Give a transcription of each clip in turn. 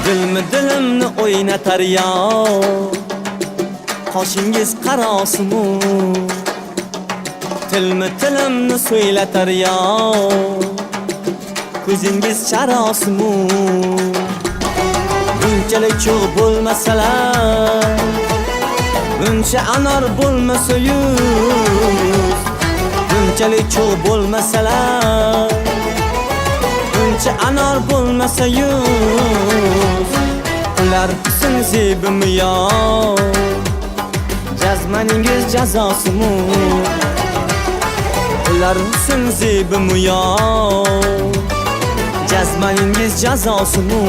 Dilmi dilimni o'ynatar yor, qoshingiz qarosimu. Tilmi tilimni so'ylatar yor, ko'zingiz charosimu. Bunchalik cho'g' bo'lmasalar, buncha anor bo'lmasa yuz. Bunchalik cho'g' bo'lmasalar, buncha anor bo'lmasa yuz. Ular husn zebimi yor, jazmaningiz jazosimu. Ular husn zebimi yor, jazmaningiz jazosimu.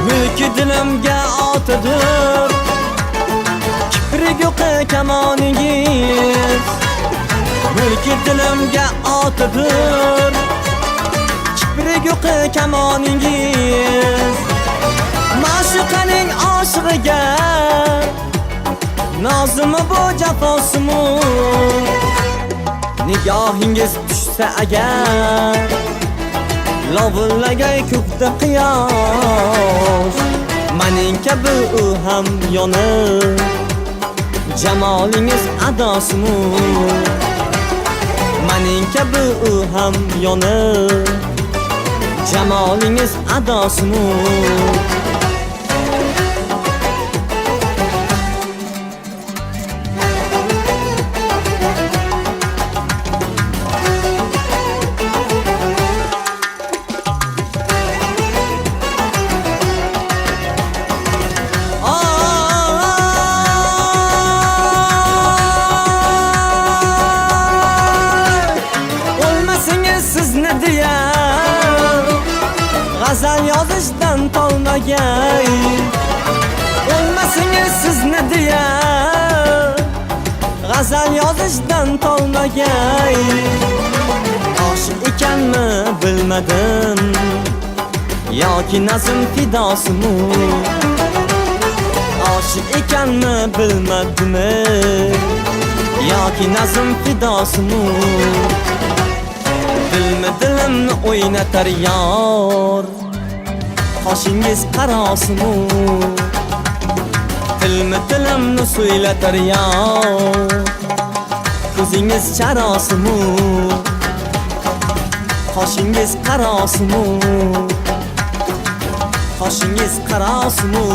Mulki dilimga otadir, kiprik yo'q kamoningiz. Mulki dilimga otadir, kiprik yo'q kamoningiz. Ma'shuqaning oshig'iga nozimi bu jafosimu. Nigohingiz tushsa agar, lovullagay ko'kda quyosh. Mening kabi u ham yonib, jamolingiz adosimu. Mening kabi u ham yonib, jamolingiz adosimu. G'azal yozishdan tolmagay, o'lmasingiz sizni deya. G'azal yozishdan tolmagay, oshiq ekanmi bilmadim, yoki nazm fidosimu. Oshiq ekanmi bilmadim, yoki nazm fidosimu. Dilmi dilimni o'ynatar yor, qoshingiz qarosimu. Tilmi tilimni so'ylatar yor, ko'zingiz charosimu. Qoshingiz qarosimu, qoshingiz qarosimu.